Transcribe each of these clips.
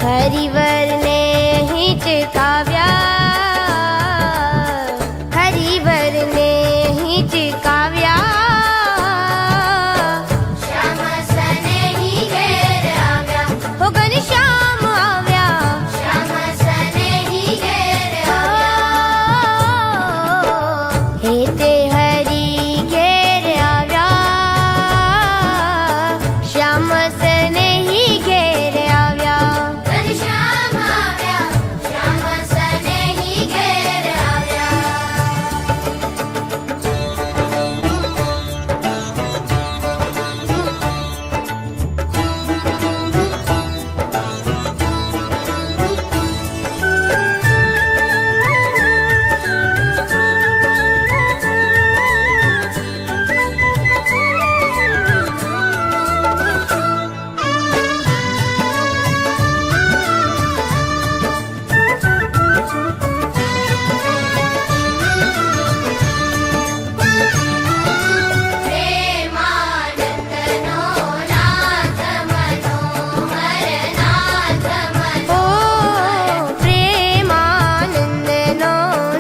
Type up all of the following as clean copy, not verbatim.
हरिवर ने हिचकाव्या, हरिवर ने हिचकाव्या, श्याम सनेही घेर आव्या, हो घनश्याम आव्या, श्याम सनेही घेर आव्या, हे ते हरी घेर आव्या, श्याम सनेही घेर आव्या, घनश्याम आव्या, श्याम सनेही घेर आव्या. प्रेमानंदनो नाथ मनोहर, नाथ ओ मनोहर, प्रेमानंदनो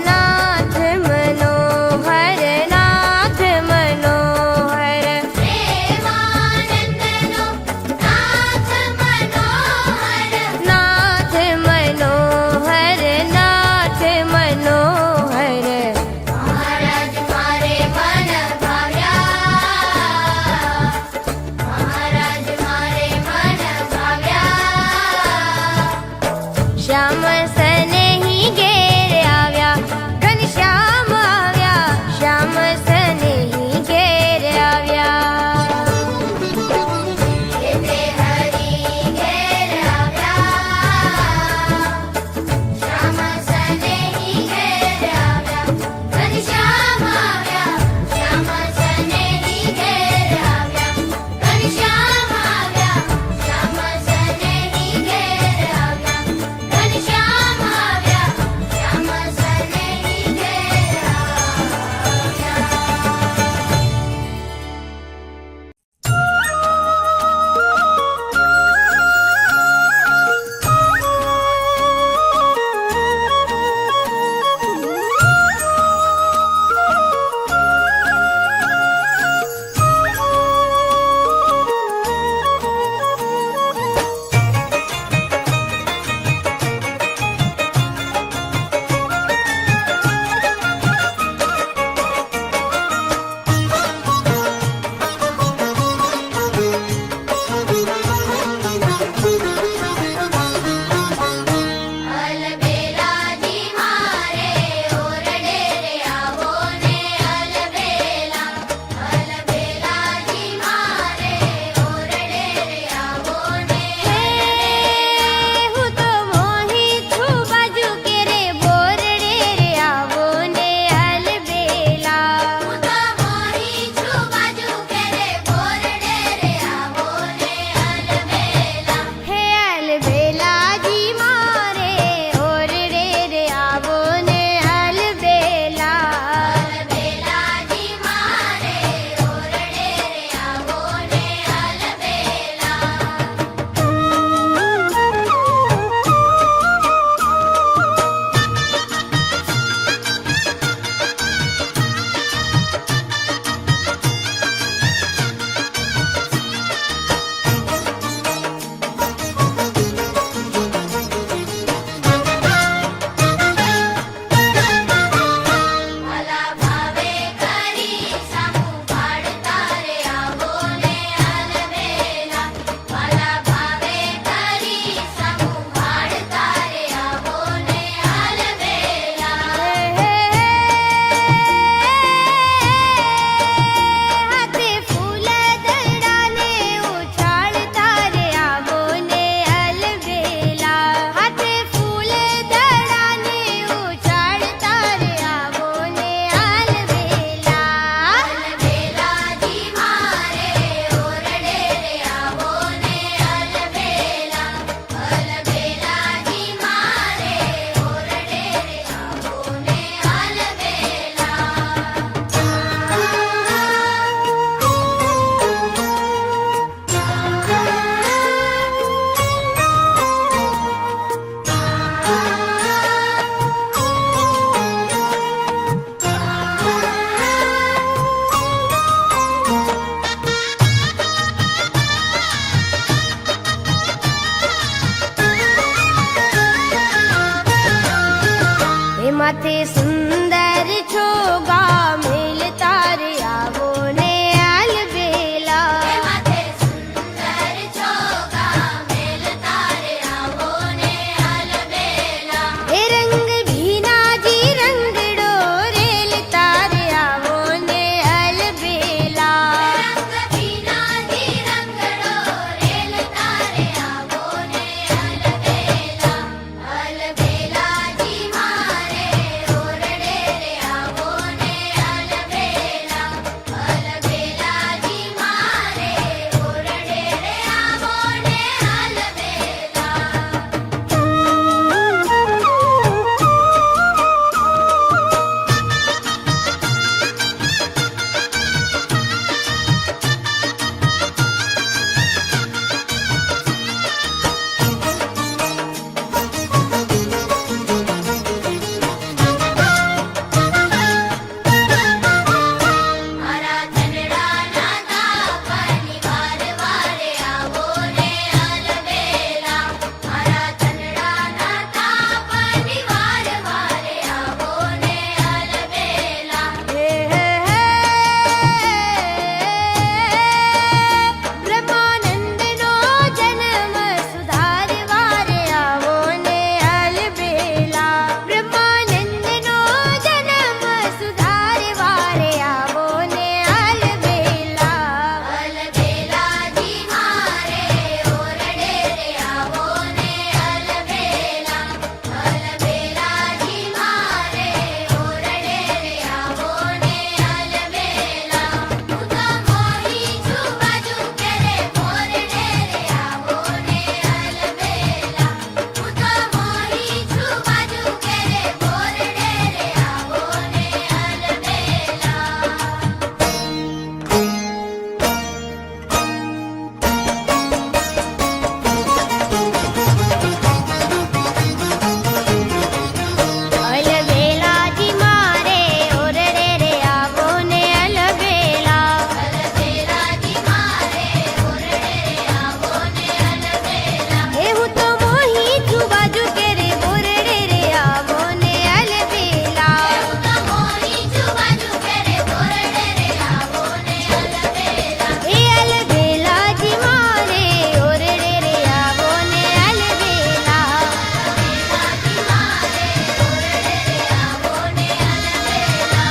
नाथ मनोहर, नाथ मनोहर, प्रेमानंदनो नाथ मनोहर, नाथ मनोहर, नाथ मनोहर, महाराज मारे मन भाव्या, महाराज मारे मन भाव्या, श्याम सनेही घेर आव्या, घनश्याम आव्या, श्याम सनेही घेर आव्या, येते हरी घेर आव्या, श्याम सनेही घेर आव्या, घनश्याम आव्या, श्याम सनेही घेर आव्या, घनश्याम आव्या, श्याम सनेही घेर आव्या, घनश्याम માથે સુંદર છોગા મેલતા રે આવો ને આલબેલા. માથે સુંદર ચોગા મેલતા રે આવો ને આલબેલા. એ રંગ ભીનાજી રંગડો રેલતા રે આવો ને આલબેલા. રંગ ભીનાજી રંગડો રેલતા રે આવો ને આલબેલા. આલબેલાજી મારે ઓરડે રે આવો ને આલબેલા. આલબેલાજી મારે ઓરડે રે આવો ને આલબેલા. મારા ધનડાના તાપની વાર વારે આવો ને આલબેલા. મારા ધનડાના તાપની વાર વારે આવો ને આલબેલા. બ્રહ્માનંદનો જન્મ સુધારવા રે આવો ને આલબેલા. બ્રહ્માનંદનો જન્મ સુધારવા રે આવો ને આલબેલા. આલબેલાજી મારે ઓરડે રે આવો ને આલબેલા. આલબેલાજી મારે ઓરડે રે આવો ને આલબેલા. હું તો મોહી છું બાજુ કેરે મોરડે રે આવો ને આલબેલા. હું તો મોહી છું બાજુ કેરે મોરડે રે આવો ને આલબેલા. આલબેલાજી મારે ઓરડે રે આવો ને આલબેલા. આલબેલાજી મારે ઓરડે રે આવો ને આલબેલા. એ હું તો મોહી છું બાજુ કેરે મોરડે રે આવો ને આલબેલા. હું તો મોહી છું બાજુ કેરે મોરડે રે આવો ને આલબેલા. એ આલબેલાજી મારે ઓરડે રે આવો ને આલબેલા. આલબેલાજી મારે ઓરડે રે આવો ને આલબેલા.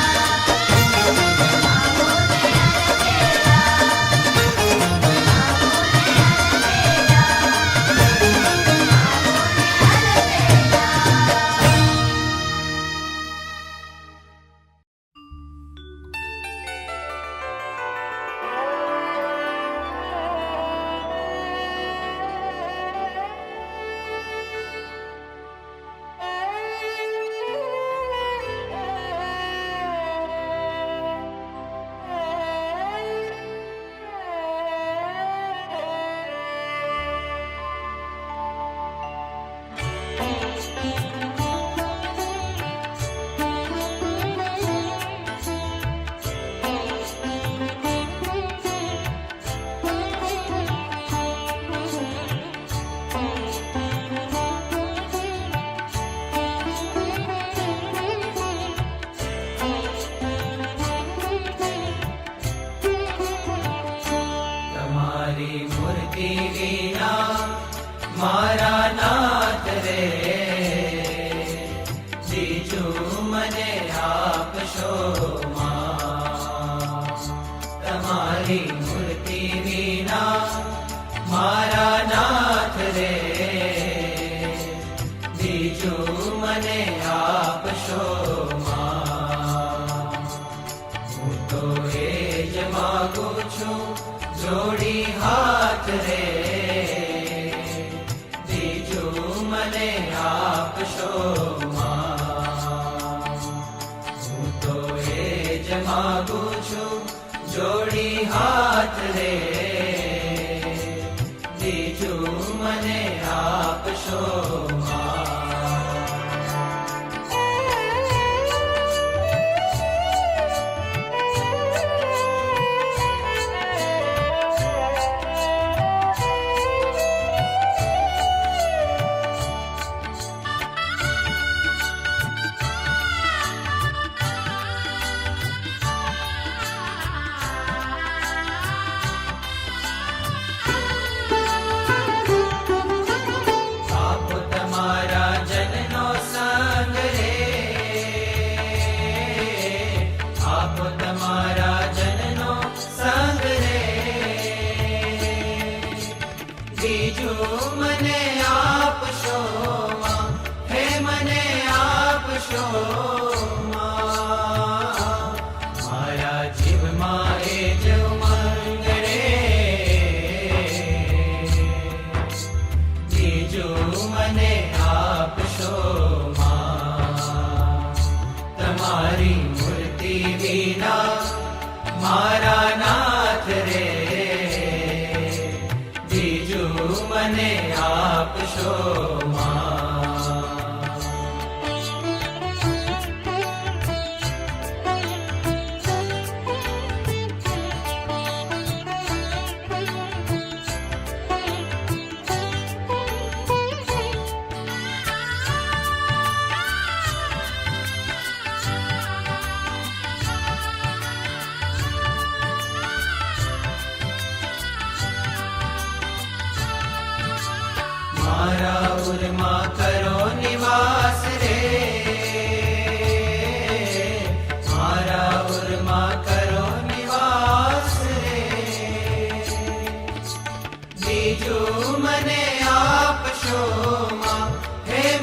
તમારી મૂર્તિ વિના મારા નાથ રે બીજું મને આપશો માં. તમારી મૂર્તિ વિના મારા નાથ રે બીજું મને આપશો માં. હું તો એ જ માગું છું જોડી હાથ રે બીજું મને આપશો માં. હું તો એ જ માગું છું જોડી હાથ રે બીજું મને આપશો માં.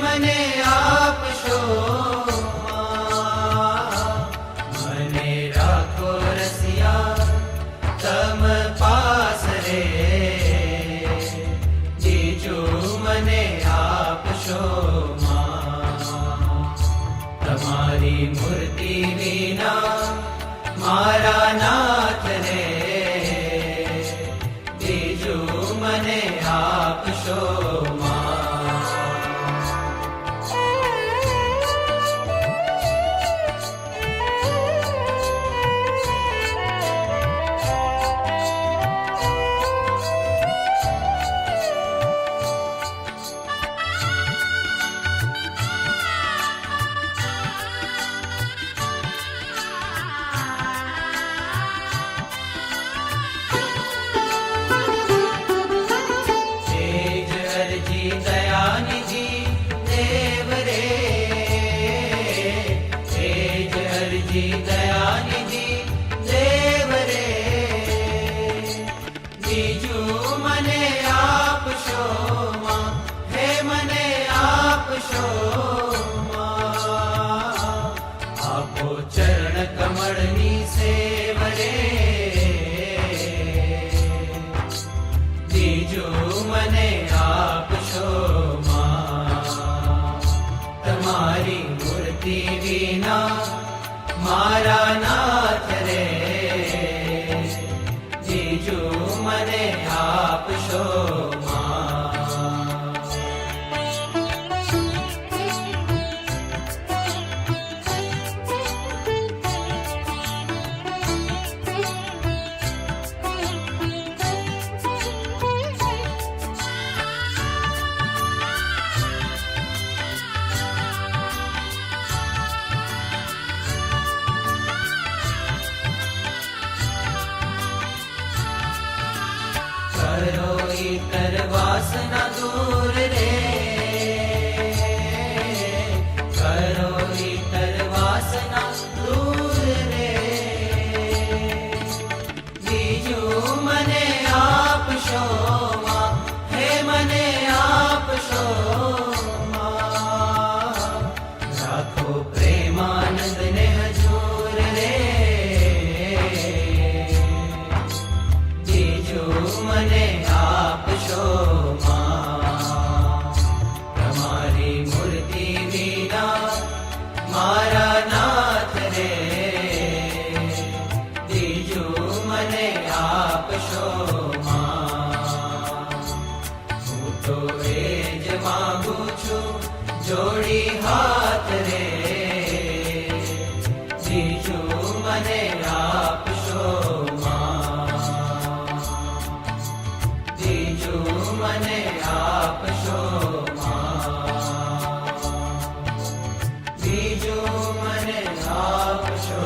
મને આપશો મને રાખો રસિયા તમ પાસ રે જીજુ મને આપશો તમારી મૂર્તિ વિના મારા નાથ રે જીજુ મને આપશો દયાનિધિ દેવ રે બીજુ મને આપશો હે મને આપશો આપો ચરણ કમળની સેવ રે બીજુ મને આપશો તમારી મૂર્તિ વિના મારા નાથ રે જીજુ મને આપશો કરો ઈતર વાસના દૂર રે કરો ઈતર વાસના દૂર રે બીજું મને આપશો હે મને આપશો રાખો પ્રેમાનંદ ને હજૂર રે મને આપશો તમારી મૂર્તિ વિના મારા નાથ રે બીજું મને આપશો હું તો એ જ માંગુ છું જોડી હાથ રે બીજું મને આપશો મને આપશો બીજું મને આપશો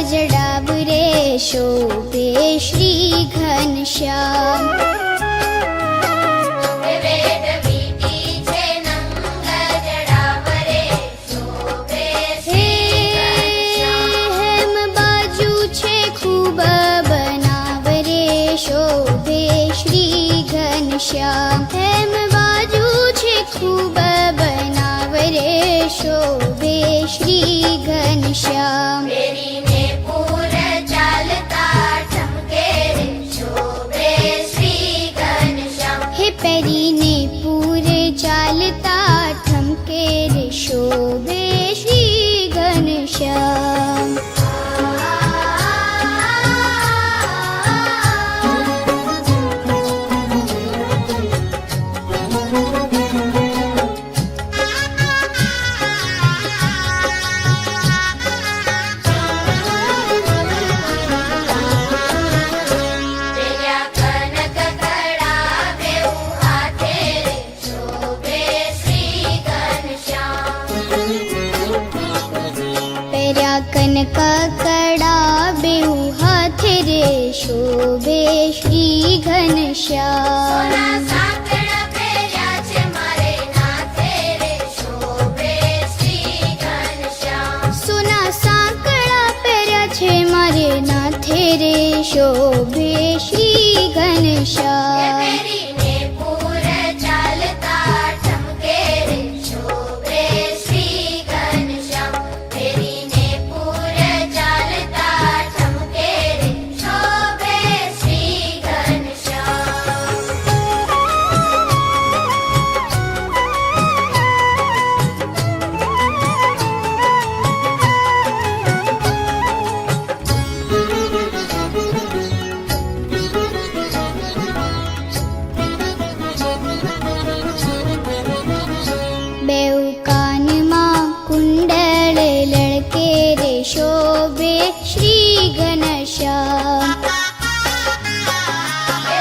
जडाव रे शोभे श्री घनश्याम વેદ વીટી છે નંગ જડાવ રે શોભે હે શ્રી ઘનશ્યામ. હેમ બાજુ છે ખૂબ બનાવ રે શોભે શ્રી ઘનશ્યામ હેમ બાજુ છે ખૂબ બનાવ રે શોભે શ્રી ઘનશ્યામ પેરીને પૂર ચાલતા ઠમકે રે શોભે શ્રી ઘનશ્યામ. હે પહેરીને પૂર ચાલતા ઠમકે રે શોભે શ્રી ઘનશ્યામ પેર્યા કનક કડા બેઉ હાથે રે શોભે શ્રી ઘનશ્યામ. પહેર્યા કનકા કડા બેઉ હાથે રે શોભે શ્રી ઘનશ્યામ સોના સાંકળ પહેર્યા છે મારે નાથે રે શોભે શ્રી ઘનશ્યામ. સોના સાંકળા પહેર્યા છે મારે નાથે રે શોભે શ્રી ઘનશ્યામ પેરીને પૂર ચાલતા ઠમકે રે શોભે શ્રી ઘનશ્યામ. પેરીને પૂર ચાલતા ઠમકે રે શોભે શ્રી ઘનશ્યામ. બેઉ કાનમાં કુંડળ લડકે રે શોભે શ્રી ઘનશ્યામ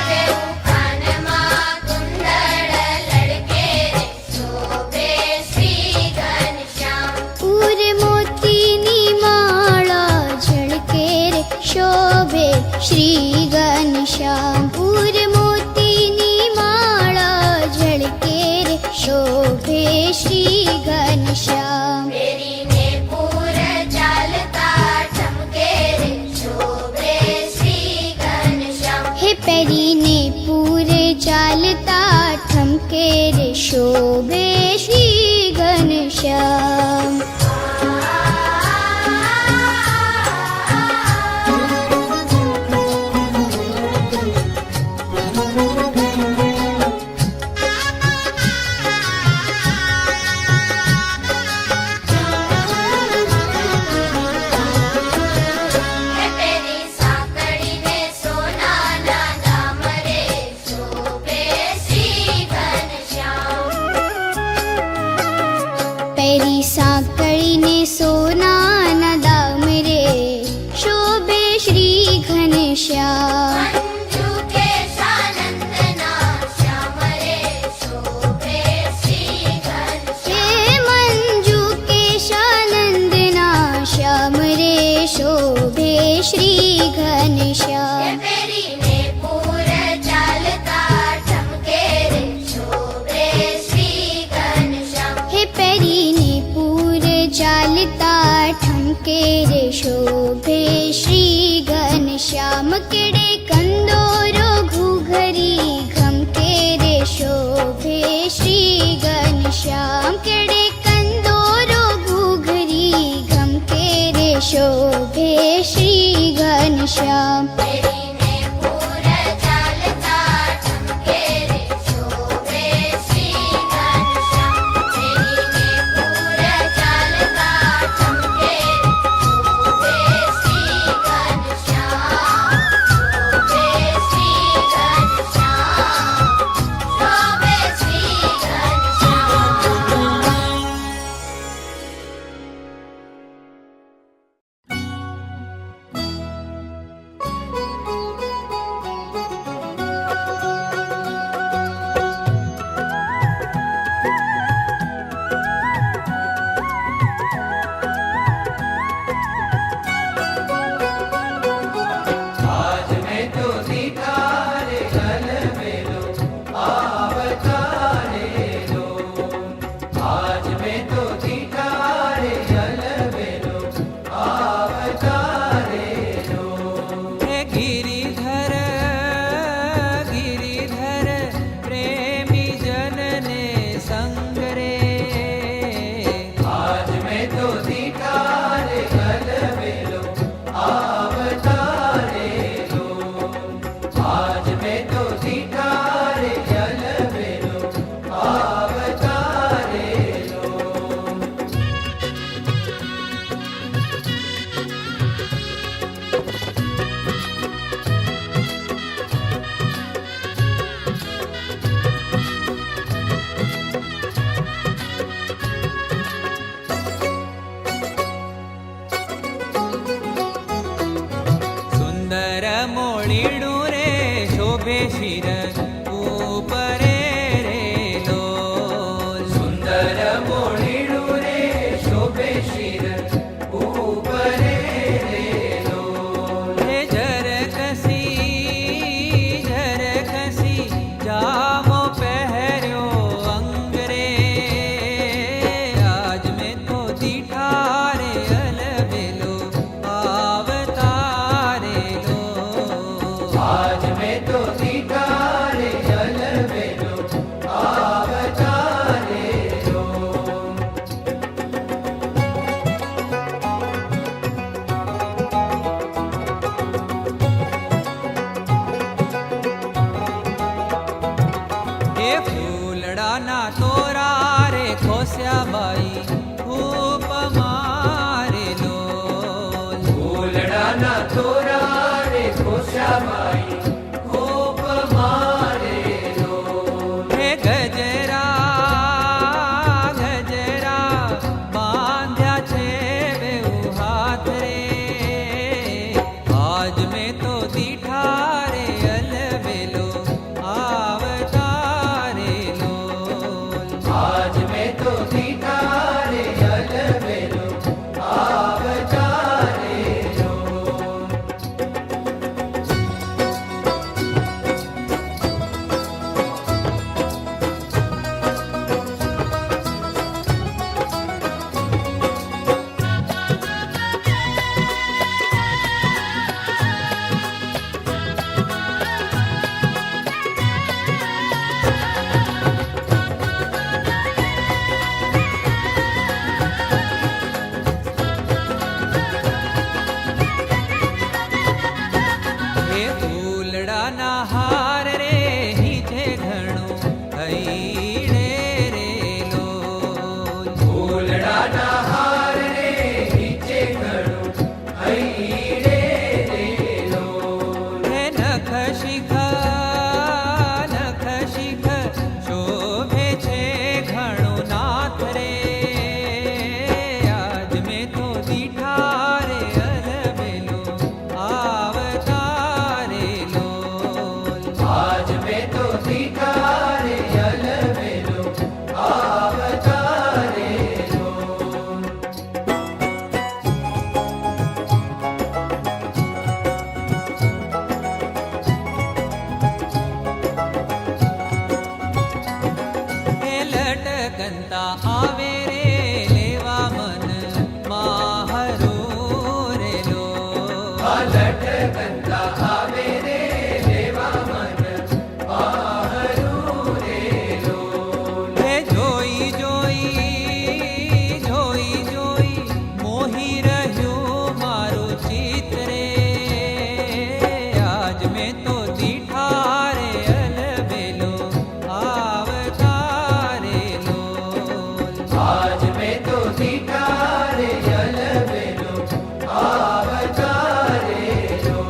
બેઉ કાનમાં કુંડળ લડકે રે શોભે શ્રી ઘનશ્યામ. પૂર મોતીની માળા ઝળકે રે શોભે શ્રી ઘનશ્યામ પૂર મોતીની માળા ઝળકે રે શોભે શ્રી ઘનશ્યામ પેરીને પૂર ચાલતા ઠમકે રે શોભે શ્રી ઘનશ્યામ. હે પહેરીને પૂર ચાલતા ઠમકે રે શોભે શ્રી ઘનશ્યામ પેરી સાંકળીને સોનાના દામ રે શોભે શ્રી ઘનશ્યામ. પહેરી સાંકળીને સોનાના દામ રે શોભે શ્રી ઘનશ્યામ મંજુ કેશાનંદના શ્યામ રે શોભે શ્રી ઘનશ્યામ. હે મંજુ કેશાનંદના શ્યામ રે શોભે શ્રી ઘનશ્યામ પેરીને પૂર ચાલતા ઠમકે રે શોભે શ્રી ઘનશ્યામ. હે પહેરીને પૂર ચાલતા ઠમકે રે શોભે શ્રી ઘનશ્યામ કેડે કંદોરો ઘૂઘરી ઘમકે રે શોભે શ્રી ઘનશ્યામ કેડે કંદોરો ઘૂઘરી ઘમકે રે શોભે શ્રી ઘનશ્યામ પેરીને પૂર ચાલતા ઠમકે રે શોભે શ્રી ઘનશ્યામ. પેરીને પૂર ચાલતા ઠમકે રે શોભે શ્રી ઘનશ્યામ. શોભે શ્રી ઘનશ્યામ. શોભે શ્રી ઘનશ્યામ. શોભે શિર ઉપરે રે લોલ. સુંદર મોડીડું રે શોભે શિર ઉપરે રે લોલ. હે ઝરખસી જામો પહેર્યો અંગ રે. આજ મેં તો દીઠા રે અલબેલો આવતારે લો. આજ મેં તો દીઠા રે અલબેલો આવતારે લો. એ ફૂલડાના તોરા રે ખોસ્યા બાઈ ખૂબ મારે લોલ. ફૂલડાના તોરા રે ખોશાબાઈ ખૂબ મારે લોલ. હે ગજરા બાંધ્યા છે બેઉ હાથ રે. આજ મેં તો દીઠા રે અલબેલો આવતારે લોલ. આજ મેં તો દીઠા રે અલબેલો આવતારે લો. હે ફૂલડાના હાર રે હીજે ઘણું હૈડે રે લોલ. ફૂલડાના હાર રે નીચે ઘણું હૈડે રે લોલ. હે નખ શિખ શોભે છે ઘણું નાથ રે. આજ મેં તો દીઠા રે અલબેલો આવતારે લોલ. આજ મેં તો દીઠા રે અલબેલો આવતારે લો. હે લટકંતા આવે રે લેવા મન માહરો રે લોલ. આ લટકંતા આવે રે લેવા મન મારું રે લોલ. હે જોઈ મોહી રહ્યું મારું ચિત્ત રે. આજ મેં તો દીઠા રે અલબેલો આવતારે લોલ. આજ મેં તો દીઠા રે અલબેલો આવતારે લો.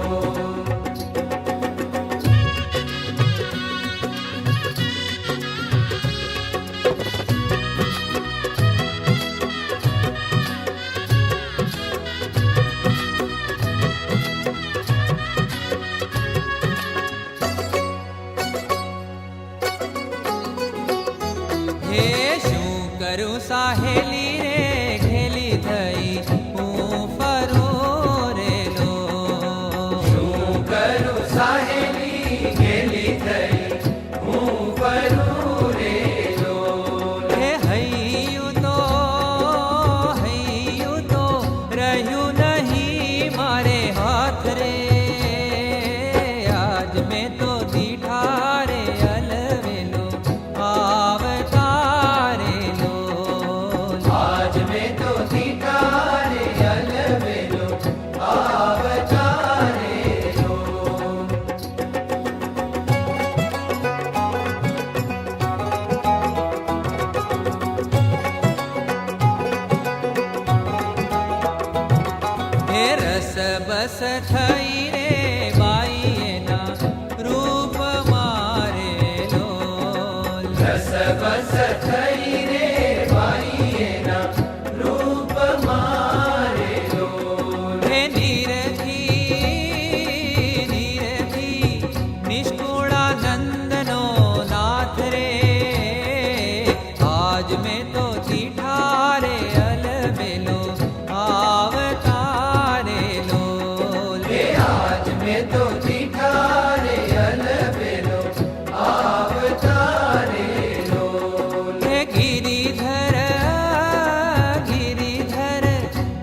હે શું કરું સાહેલી રે ઘેલી થઈ હું ફરું રે લોલ. શું કરું સાહેલી ગેલી થઈ હું ફરું રે લોલ. હે હૈયું તો રહ્યું નહીં મારે હાથ રે. આજ મેં તો દીઠા રે અલબેલો આવતારે લોલ. में तो दीठा रे अलबेलो अवतारे लोल। हे गिरिधर गिरिधर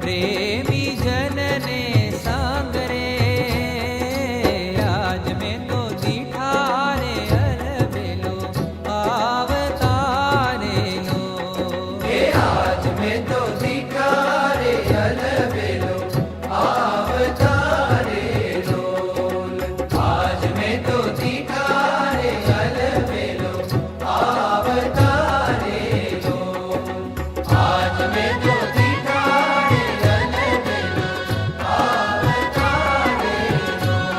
प्रेमी जन ने संग रे, आज में तो दीठा रे अलबेलो अवतारे लोल। हे आज में तो दीठा रे अलबेलो अवतारे लोल। आज में तो दीठा रे अलबेलो अवतारे लोल। आज में तो दीठा रे अलबेलो अवतारे लोल।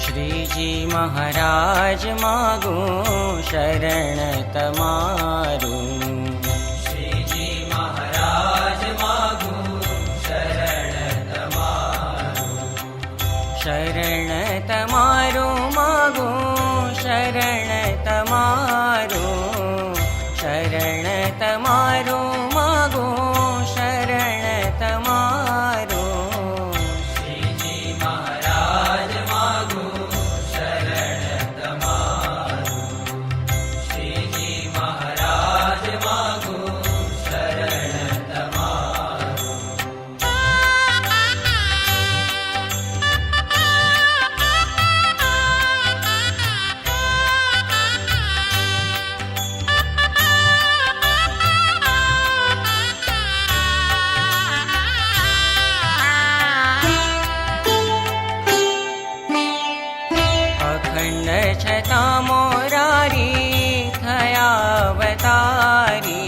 श्रीजी महाराज मागू शरण तमारू। श्रीजी महाराज मागू शरण तमारू। शरण तमारू मागू शरण तमारू। शरण तमारू मागू शरण तमारू। श्रीजी महाराज मागू शरण तमारू। श्रीजी महाराज मागू शरण तमारू। अखंड छता मोरारी थया अवतारी।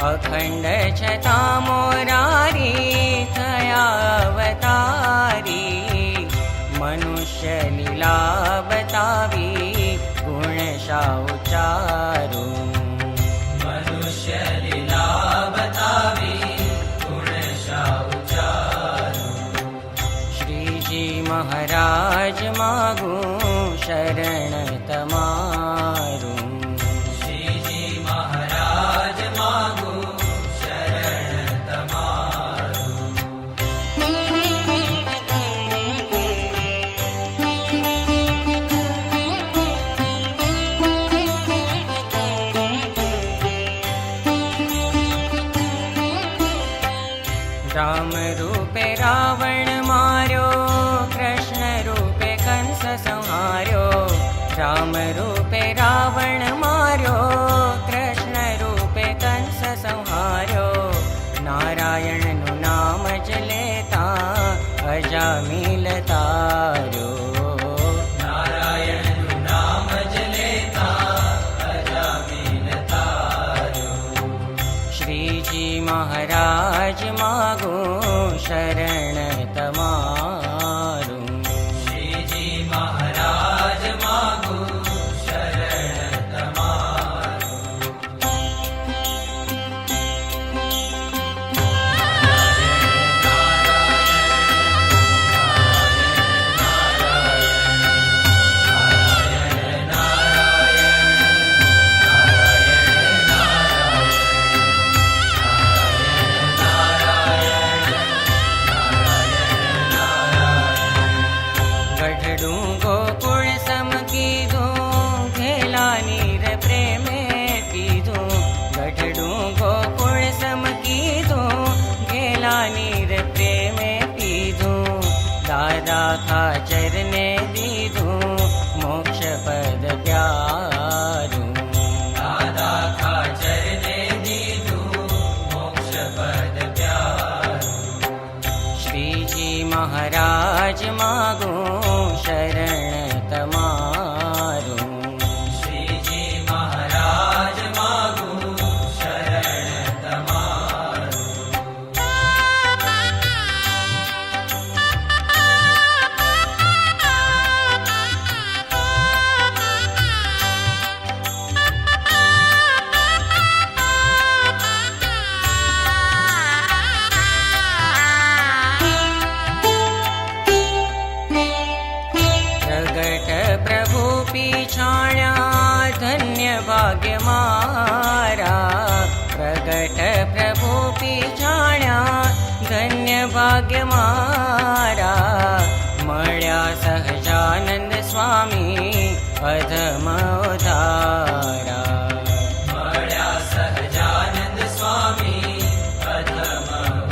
अखंड छता मोरारी थया अवतारी। मनुष्य लीला बतावी गुण उचारू। मनुष्य लीला बतावी गुण उचारू। श्रीजी महाराज मागू शरण तमारू। श्रीजी महाराज मागू शरण तमारू। राम रूपे रावण मार्यो। कृष्ण रूपे कंस संहार्यो। राम रूपे रावण मार्यो। कृष्ण रूपे कंस संहार्यो। नारायण नु नाम ज लेता अजामिल तार्यो। नारायण नु नाम ज लेता अजामिल तार्यो। श्रीजी महाराज मागू शरण तमारू। श्रीजी महाराज मागू शरण तमारू। नारायण ભાગ્ય મારા મળ્યા સહજાનંદ સ્વામી અધમ ઉધારા. મળ્યા સહજાનંદ સ્વામી અધમ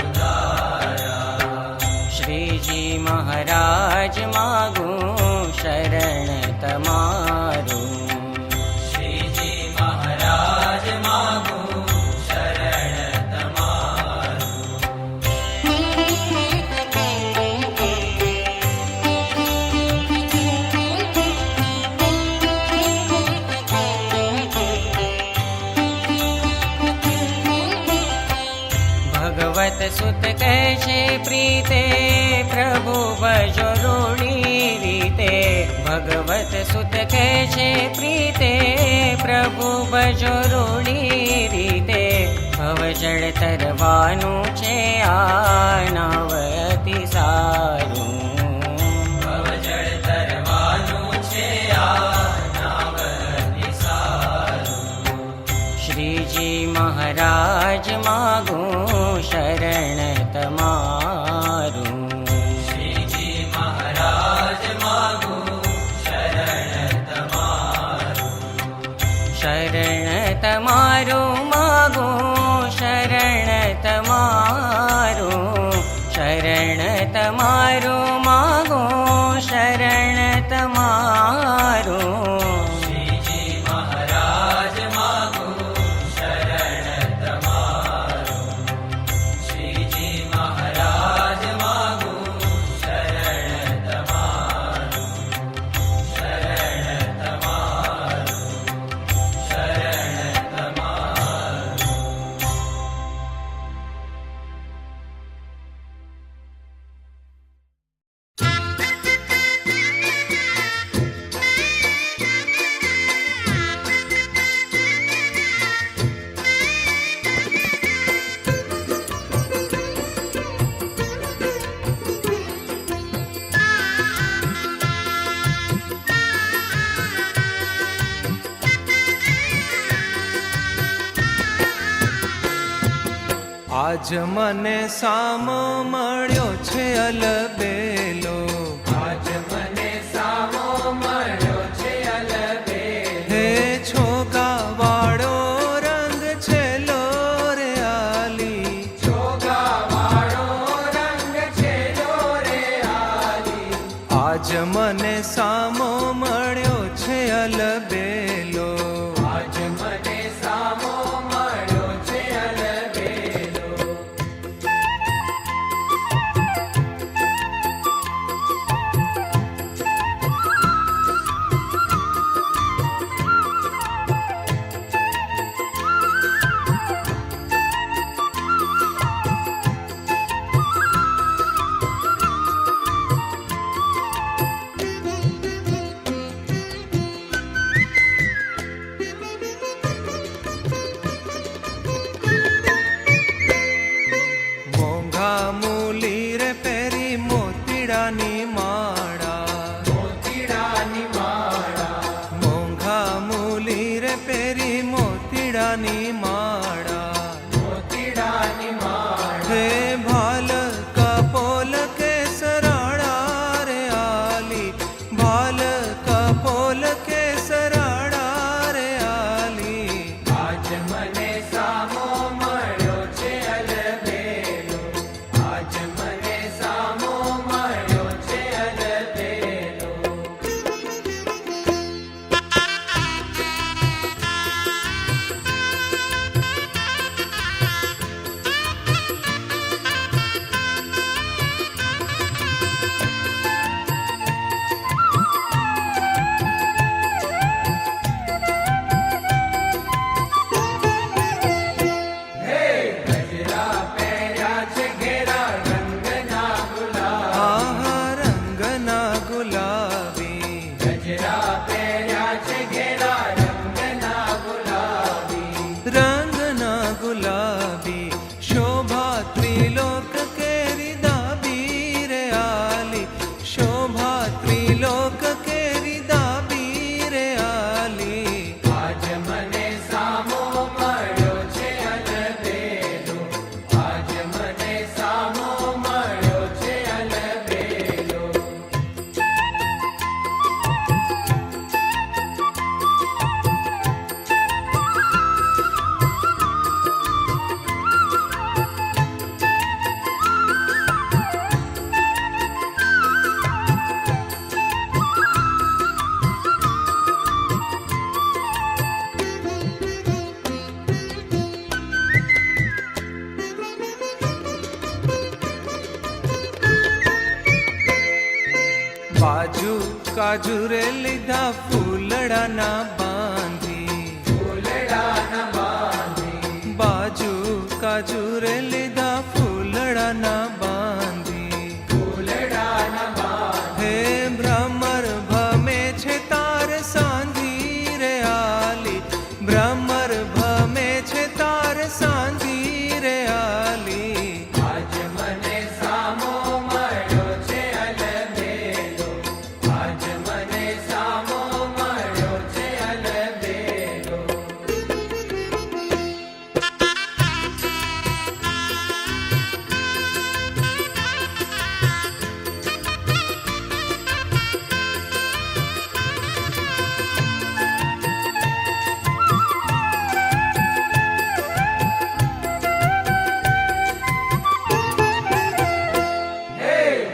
ઉધારા. શ્રીજી મહારાજ માગું શરણ તમારું. શ્રીજી મહારાજ માગું શરણ તમારું. ભગવત સુત કહે છે પ્રીતે પ્રભુ ભજો રૂડી રીતે. ભગવત સુત કહે છે પ્રીતે પ્રભુ ભજો રૂડી રીતે. ભવજળ તરવાનું છે આ નાવ અતિ સારું. ભવજળ તરવાનું છે આ નાવ અતિ સારું. શ્રીજી મહારાજ માગું શરણ તમારું. શ્રીજી મહારાજ માગું શરણ તમારું. શરણ તમારું માગું શરણ તમારું. શરણ તમારું માગું શરણ તમારું. શ્રીજી મહારાજ માગું શરણ તમારું. શ્રીજી મહારાજ માગું શરણ તમારું. શરણ તમારું. શરણ તમારું. આજ મને સામો મળ્યો છે અલબેલો. આજ મને સામો મળ્યો છે અલબેલો. હે છોગાવાળો રંગ છે લો રે આલી. ચોગાવાળો રંગ છે લો રે આલી. આજ મને સામો મળ્યો છે અલબેલો. આજ મને સામો મળ્યો છે અલબેલો. મોંઘા મૂલી રે પેરી મોતીડાની માળા. મોતીડાની માળા. મોંઘા મૂલી રે પેરી મોતીડાની માળા. મોતીડાની માળા. હે ભાલ કપોલ કેસરાળા રે આલી. ભાલ કપોલ કેસરાળા રે આલી. આજ મને સામો મળ્યો છે અલબેલો. આજ મને સામો મળ્યો છે અલબેલો. કાજુ રે લીધા ફૂલડાના બાંધી, ફૂલડાના બાંધી, બાજુ કાજુ રે લીધા ફૂલડાના બાંધી, ફૂલડાના બાંધી, હે ભ્રમર ભમે છે તાર સાંધી રે આલી, ભ્રમર ભમે છે તાર સાંધી રે આલી. આજ મને સામો મળ્યો છે અલબેલો, આજ મને સામો મળ્યો છે અલબેલો.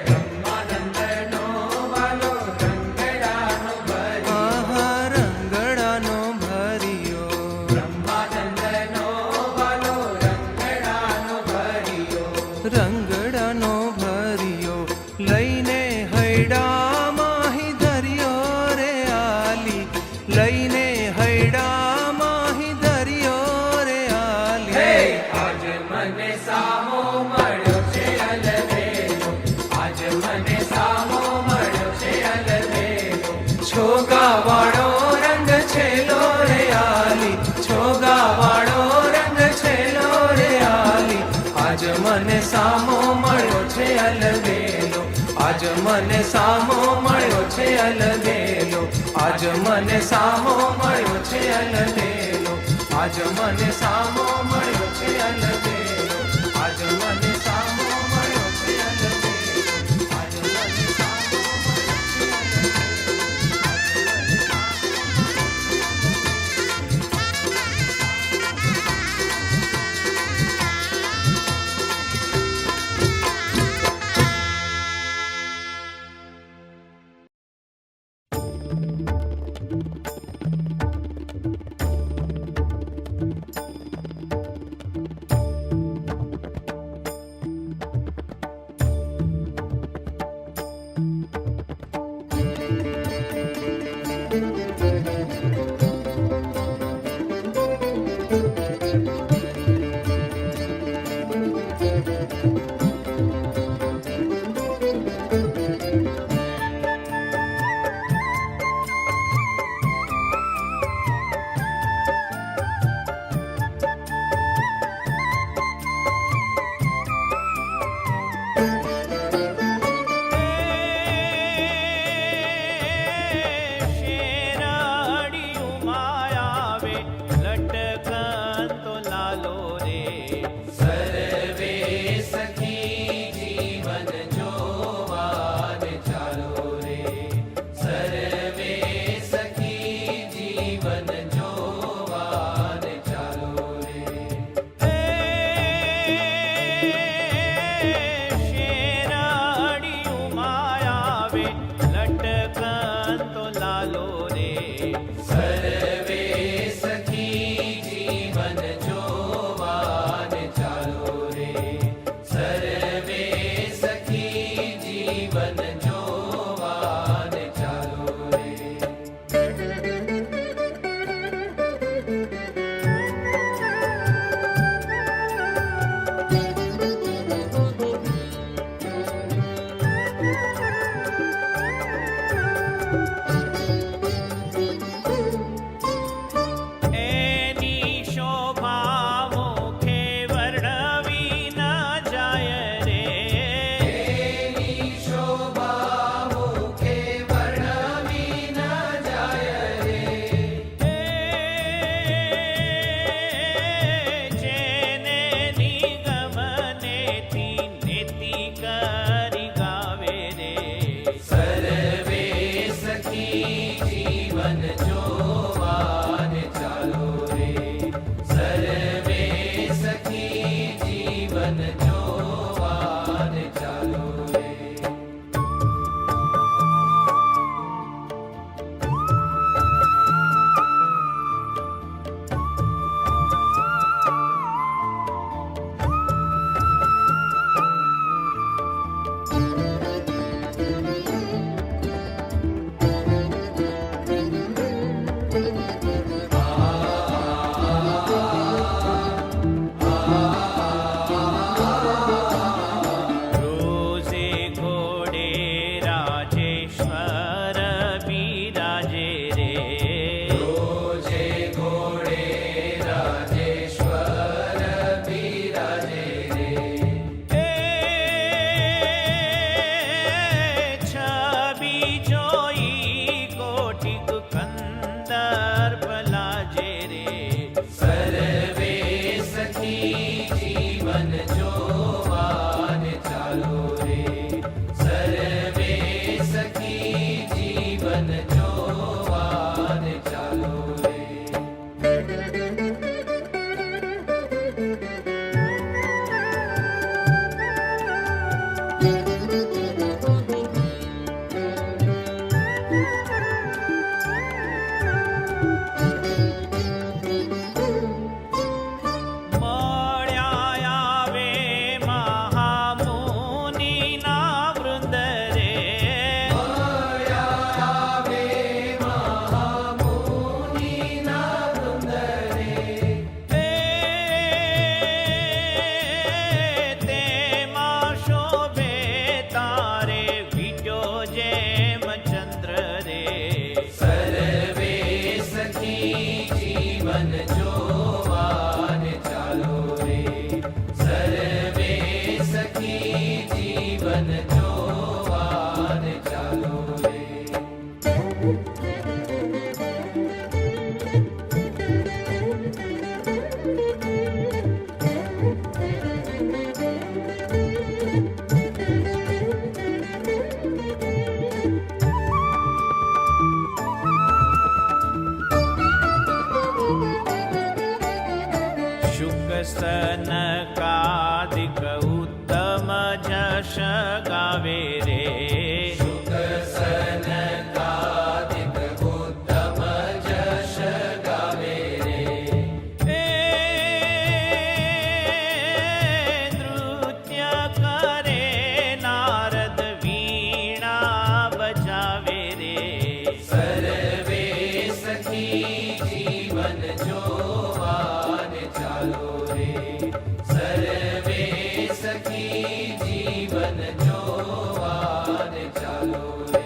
બ્રહ્માનંદનો વાલો રંગડાનો ભર્યો, આહા રંગડાનો ભર્યો, બ્રહ્માનંદનો વાલો રંગડાનો ભર્યો, રંગડાનો ભર્યો, લઈને હૈડા માહી ધર્યો રે આલી, લઈને હૈડા માહી ધર્યો રે હે આલી. આજ મને સામો મળ્યો છે અલબેલો, આજ મને સામો મળ્યો છે અલબેલો. છોગાવાળો રંગ છેલો રે આલી, છોગાવાળો રંગ છેલો રે આલી. આજ મને સામો મળ્યો છે અલબેલો, આજ મને સામો મળ્યો છે અલબેલો, આજ મને સામો મળ્યો છે અલબેલો, આજ મને સામો મળ્યો છે અલબેલો, આજ મને સામો મળ્યો છે અલબેલો, આજ મને સામો મળ્યો છે સર્વે સખી જીવન જોવાને શુક સનકાદિક ઉત્તમ જશ ગાવે રે. શુક સનકાદિક ઉત્તમ જશ ગાવે રે. નૃત્ય કરે નારદ વીણા બજાવે રે. સર્વે સખી જીવન જોવાને ચાલો રે. સર્વે સખી જીવન જોવાને ચાલો રે.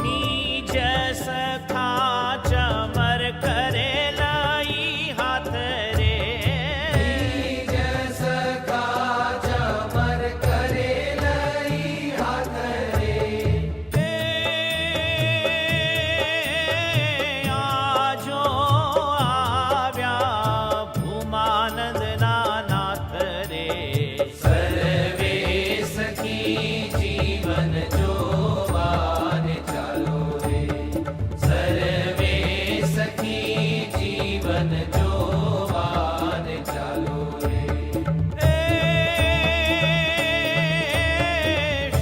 નીજ સખા ચમર કરેલા ઈ હાથ રે. નિજ સખા ચમર કરેલા ઈ હાથ રે. આજો આવ્યા ભૂમાનંદના નાથ રે. સર્વે સખી જીવન જોવાને ચાલો રે. સર્વે સખી જીવન જોવાને ચાલો રે.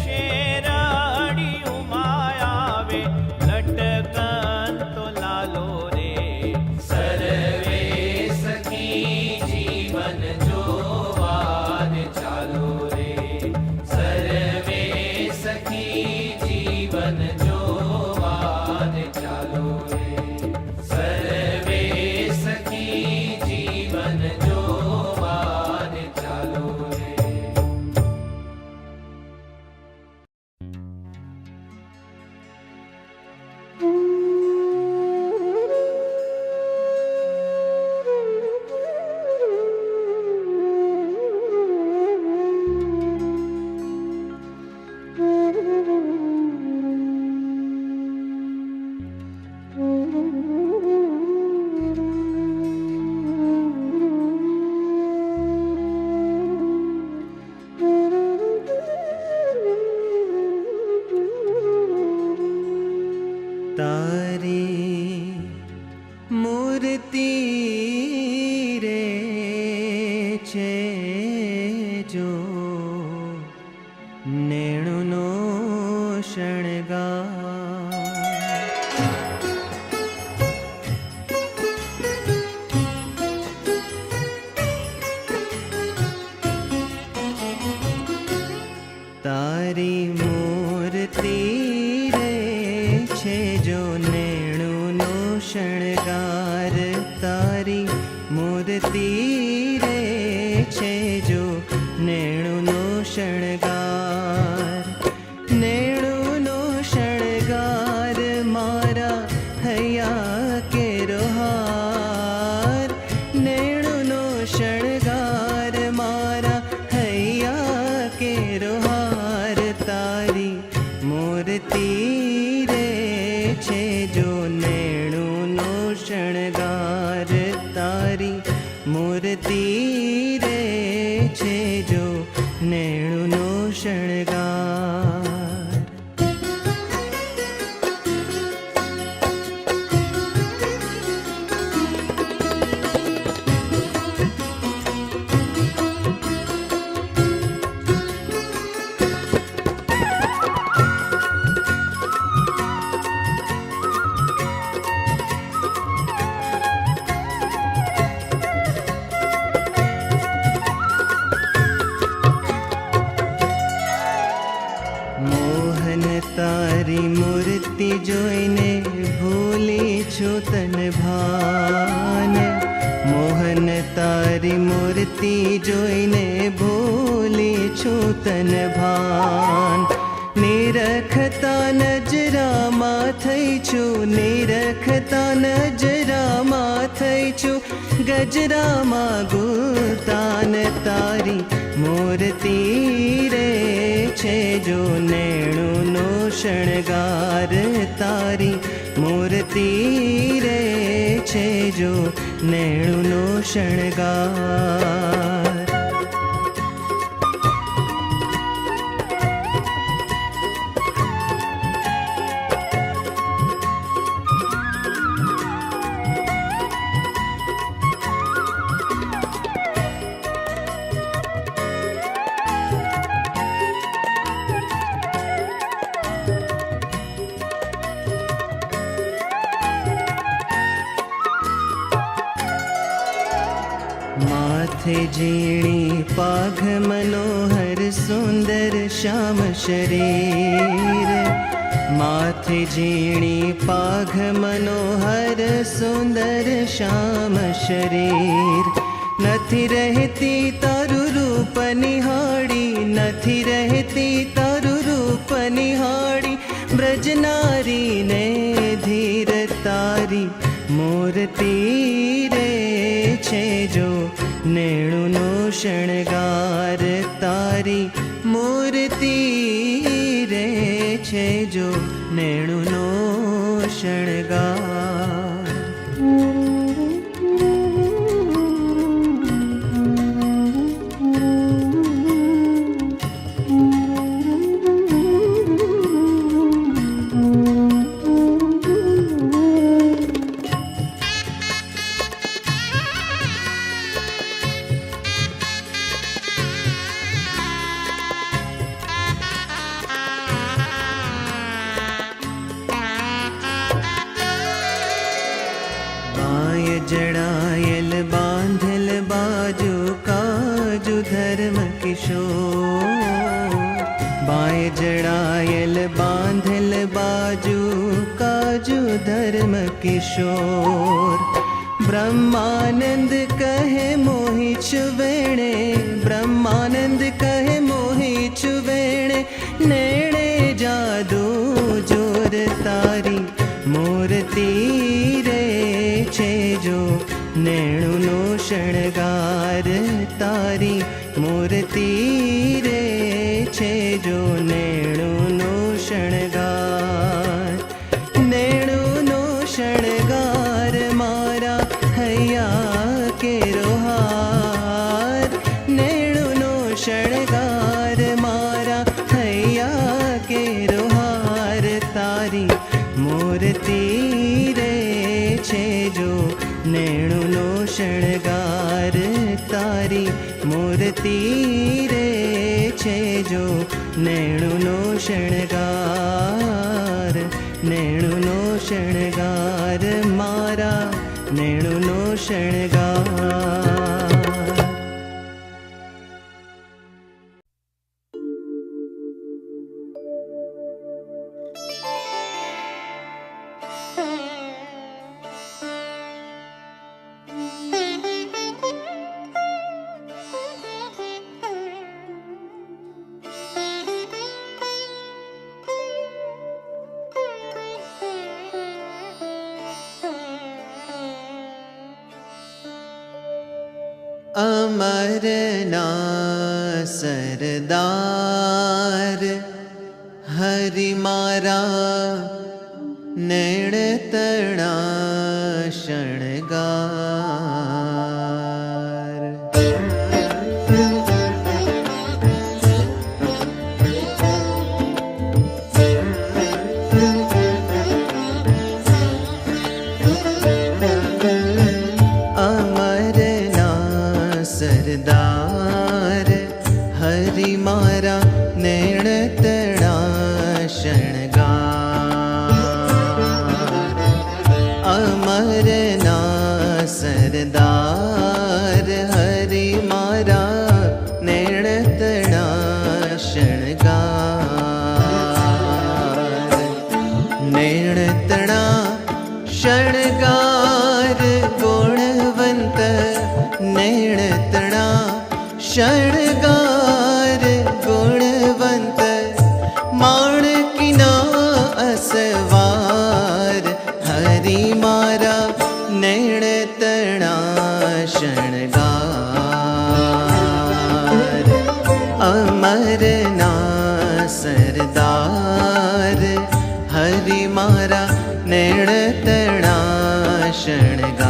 શેરડિયું માયાવે લટકન તો લાલો રે. સર્વે સખી જીવન જોવાને ચાલો રે. સર્વે સખી જીવન જોવાને ચાલો રે. સર્વે સખી જીવન જોવાને ચાલો રે. તારી મૂર્તિ રે છે જો નેણુનો શણગાર. તારી મૂર્તિ રે છે જો નેણુનો શણગાર. તારી મૂર્તિ રે છે જો નેણુનો શણગાર. નેણુનો શણગાર મારા હૈયા કેરો હાર. નેણુનો શણગાર મારા હૈયા કેરો હાર. તારી મૂર્તિ રે છે જો નેણુનો શણગાર. તારી મૂર્તિ રે છે જો નેણુનો શણગાર. તારી મૂર્તિ જોઈને ભૂલી છું તન ભાન. મોહન તારી મૂર્તિ જોઈને ભૂલી છું તન ભાન. નિરખતા નજરામાં થઈ છું, નિરખતા નજરામાં થઈ છું, ગજરામાં ગુલતાન તારી મૂર્તિ રે છે છે જો નેણુનો શણગાર તારી મૂર્તિ રે છે જો નેણુનો શણગાર. माथे जीणी पाघ मनोहर सुंदर श्याम शरीर. माथे जीणी पाघ मनोहर सुंदर श्याम शरीर. નથી રહેતી તારું રૂપ નિહાળી, નથી રહેતી તારું રૂપ નિહાળી. બ્રજનારીને ધીર તારી મૂર્તિ રે છે જો નેણુનો શણગાર તારી મૂર્તિ રે છે જો નેણુનો શણગાર. जड़ायल बांधल बाजू काजू धर्म किशोर. बाय जड़ायल बांधल बाजू काजू धर्म किशोर. ब्रह्मानंद कहे मोहि छुवेणे, ब्रह्मानंद कहे मोहि छुवेणे. नेणे जादू जोर तारी मूर्ति रे છે જો નેણુનો શણગાર તારી મૂર્તિ રે છે જો નેણુનો શણગાર. નેણુનો શણગાર મારા હૈયા કેરો હાર. નેણુનો શણગાર મારા હૈયા કેરો હાર. તારી મૂર્તિ રે છે જો નેણુનો શણગાર તારી મૂર્તિ રે છે જો નેણુનો શણગાર. નેણુનો શણગાર મારા નેણુનો શણગાર. અમરના સરદાર હરિ મારા નેણતણા શણગાર. સરદાર હરિ મારા નેણતણા શણગાર. અમરના સરદાર હરિ મારા નેણતણા શણગાર. નેણતણા શણગાર ગુણવંત નેણતણા શણગાર ગુણવંત. માણકીના અસવાર હરિ મારા નેણતણા શણગાર. અમરના શણગાર હરિ મારા નેણ તણા શણગાર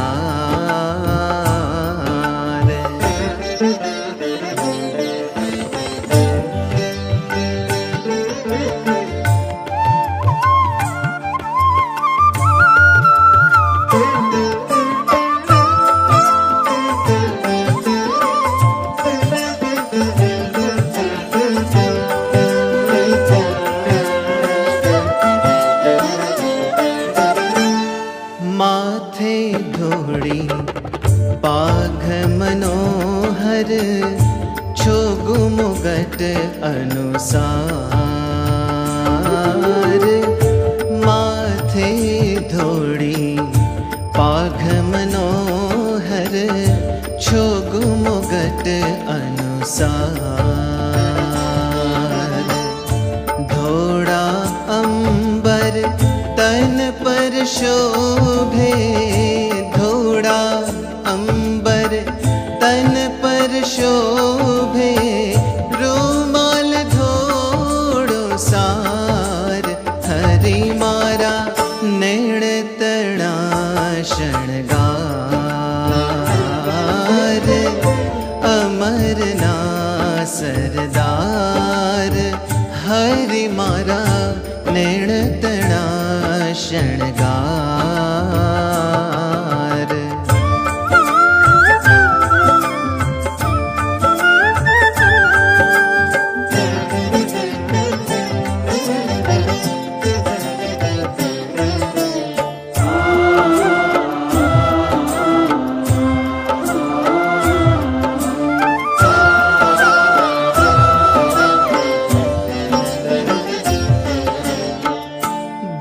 માથે ધોળી પાઘ મનોહર છોગુ મુગટ અનુસાર માથે ધોળી પાઘ મનોહર છોગુ મુગટ અનુસાર ધોળા અંબર તન પર શોભે ધોળા અંબર તન પર શોભે રૂમાલ ધોળો સાર હરિ મારા નેણ તણા શણગાર અમરના સરદાર હરિ મારા નેણ તણા શણગાર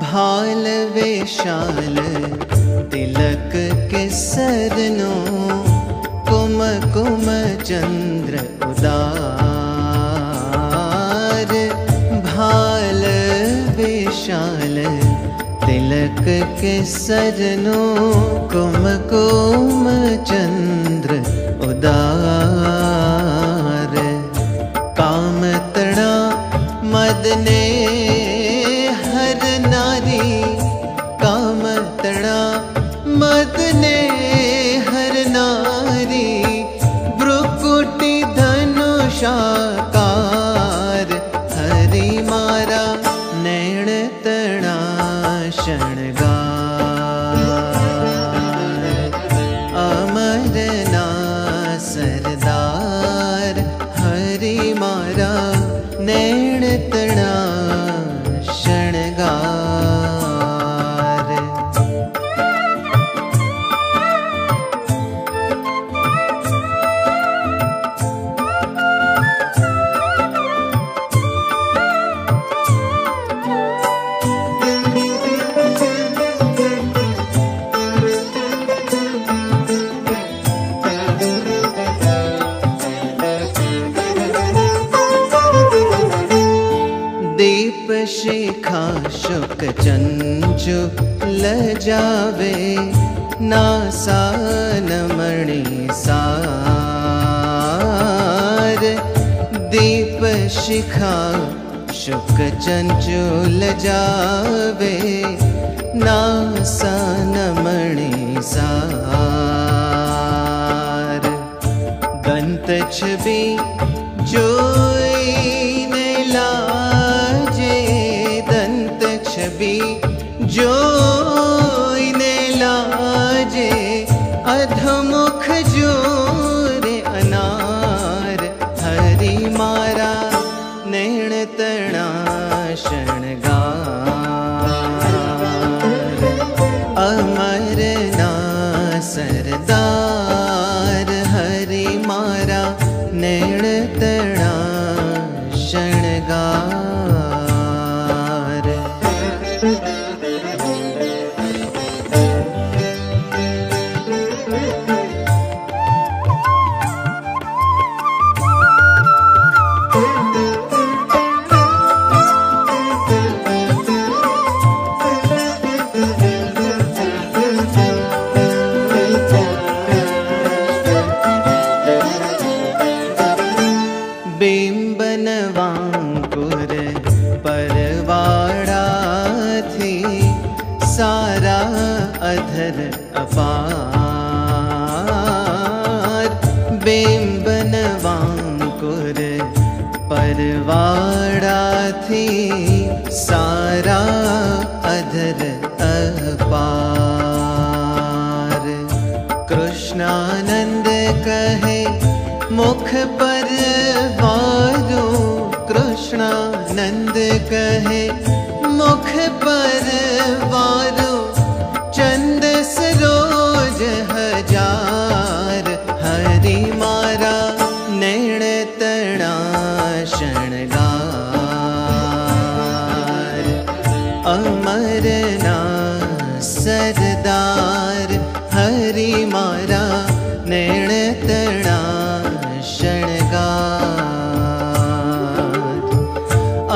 भाल वेशाल तिलक केसरनो कुम कुम चंद्र उदार भाल वेशाल तिलक केसरनो कुम कुम चंद्र उदार काम तड़ा मदने हर नारी काम तड़ा मदने हर नारी ब्रुकुटी धनुषाकार हरि मारा नैण तड़ा शणगार अमरना सरदार हरि मारा नैण तड़ा शणगार दीप शिखा शुक चंचु लजावे नासान मणि सार दीप शिखा शुक चंचु लजावे नासान मणि सार दंत छवि जोईने लाजे दंत छवि जोईने लाजे अधमुख जोरे अनार हरि मारा नैण तणा शणगार अमरना सरदार हरि मारा नैण तणा शणगार અધર અપાર બેંબન વાંકુર પરવાડાથી સારા અધર અપાર કૃષ્ણાનંદ કહે મુખ પર વારો કૃષ્ણાનંદ કહે મુખ પર વારો ચંદ સરોજ હજાર હરિ મારા નૈણ તણા શણગાર અમરના સરદાર હરિ મારા નૈણ તણા શણગાર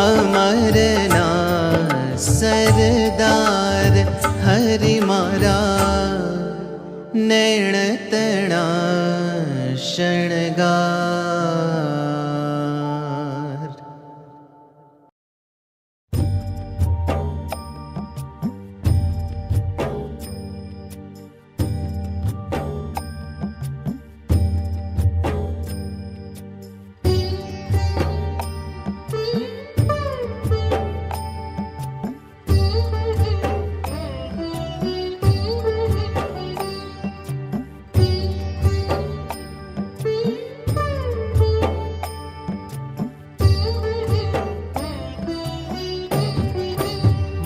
અમરના સરદાર હરિ મારા નૈણ તણા શણગાર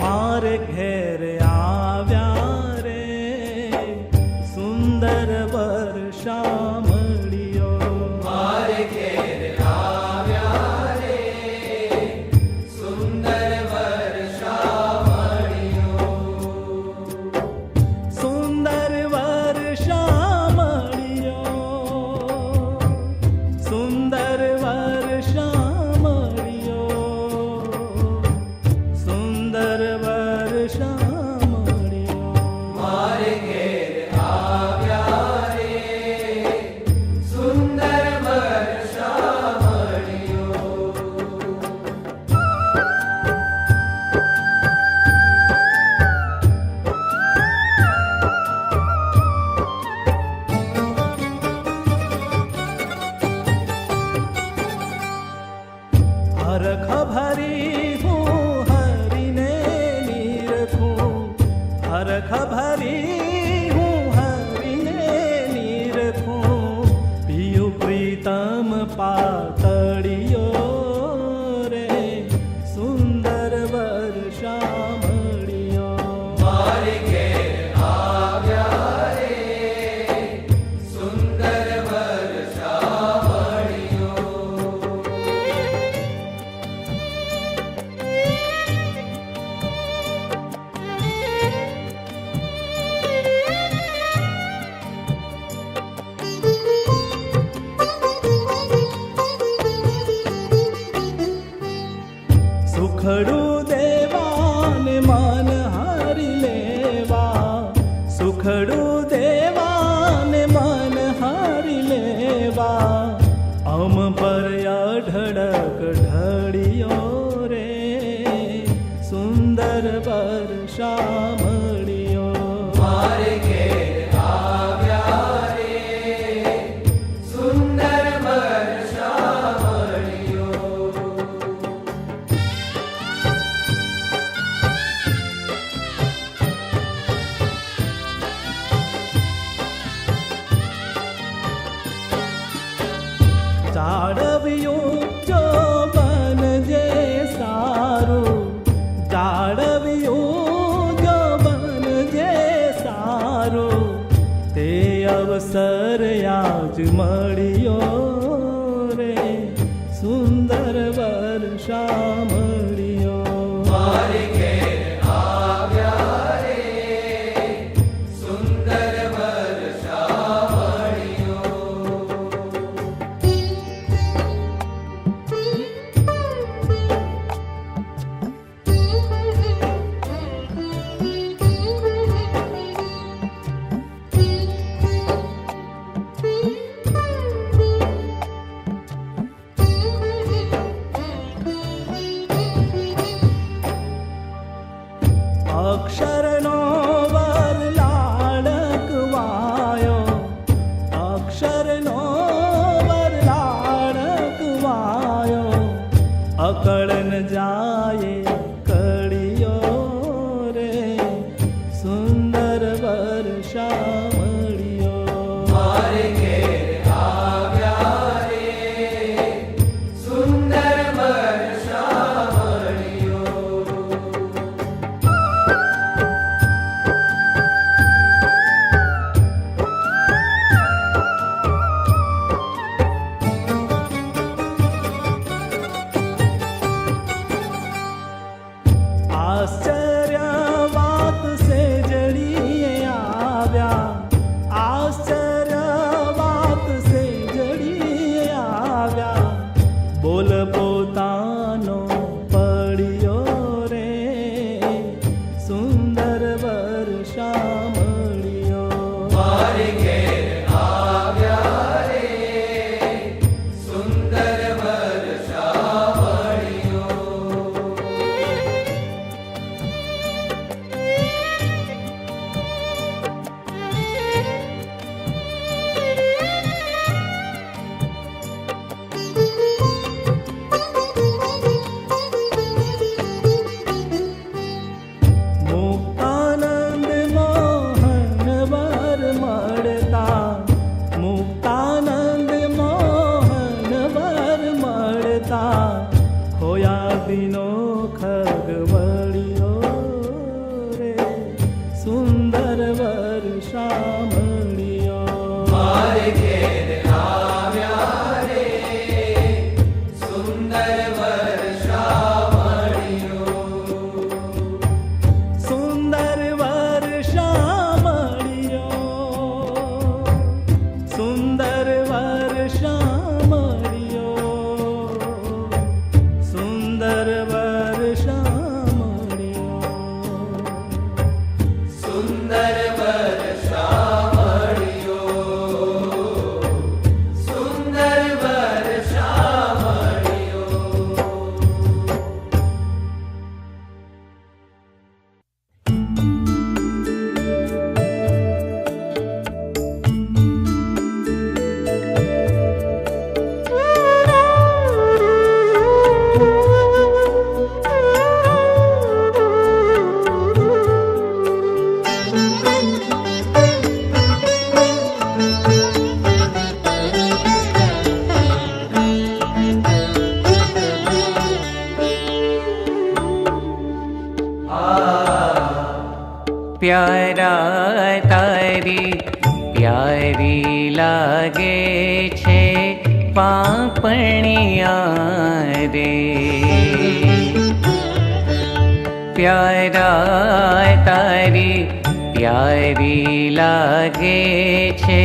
મારે ઘેર આવ્યા રે સુંદર વર્ષા મળ્યો મારે ઘેર આવ્યા રે સુંદર વર્ષા મળ્યો સુંદર વર્ષા મળ્યો સુંદર વર્ષા મળ્યો સુંદર વર્ષા મળ્યો મારે ઘેર આવ્યા રે સુંદર વર્ષા મળ્યો હરખ ભરી હું હરિને નિરખું હરખ ભરી હું હરિને નિરખું પિયુ પ્રીતમ પાતળિયો રે સુંદર વર્ષા મળ્યો મારે ઘેર આવ્યા રે સુંદર વર્ષા મળ્યો સુખડું દેવાને મન હારી લેવા સુખડું દેવાને મન હારી લેવા અમ પર અઢળક ઢળિયો રે સુંદર વર્ષા મળ્યો મારે ઘેર આવ્યા રે સુંદર વર્ષા મળ્યો જાળવ્યું જો બન જે સારું જાળવ્યું જો બન જે સારું તે અવસર આજ મળ્યો રે સુંદર વર્ષા મળ્યો મારે ઘેર આવ્યા રે સુંદર વર્ષા મળ્યો અક્ષરનો વર લાડ ये कड़ियो रे सुंदर वर्षा मळियो मारे घेर आव्या रे सुंदर वर्षा मळियो आश्चर्य वात से जड़िए आव्या आश्चर्य वात से जड़िए आव्या बोल पोतानो पड़ियो रे सुंदर वर्षा मळियो मारे घेर आव्या रे सुंदर वर्षा मळियो मुक्तानंद मोहन वर मळता मुक्तानंद मोहन वर मळता खोया दिनो खग मळियो रे सुंदर वर्षा मळियो मारे घेर आव्या रे सुंदर वर्षा मळियो सुंदर वर्षा मळियो सुंदर वर्षा मळियो सुंदर वर्षा मळियो सुंदर वर्षा मळियो सुंदर वर्षा मळियो प्यारा तारी प्यारी लागे छे पापणिया रे प्यारा तारी प्यारी लागे छे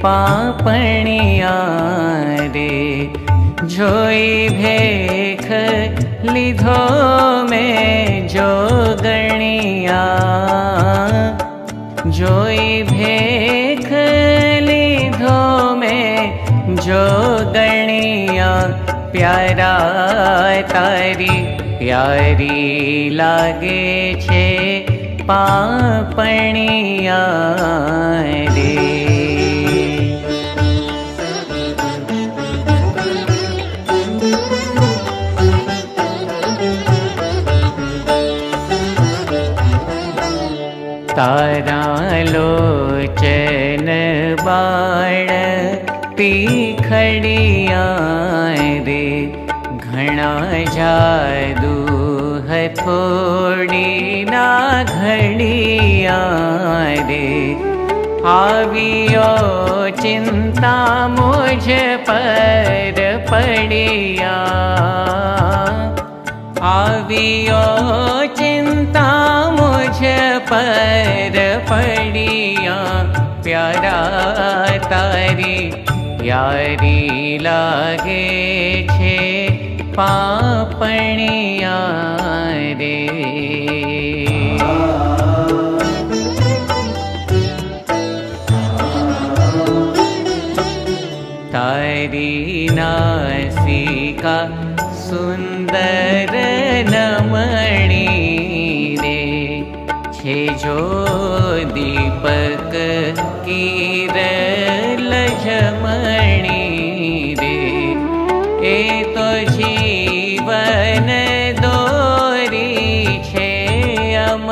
पापणिया रे जोई भेख લીધો મેં જોગણિયા જોઈ ભેખ લીધો મેં જોગણિયા પ્યારા તારી પ્યારી લાગે છે પાપણિયા રે तारा लोचन बाण तीखड़िया रे घना जादू हथोड़ी ना घड़िया रे आवियो चिंता मुझ पर पड़िया आवियो चिंता मुझ पर पड़िया प्यारा तारी प्यारी लागे छे पापणिया रे तारी नासिका सुंदर नमणी रे छे जो दीपक कीर लजमणी रे ए तो जीवन दो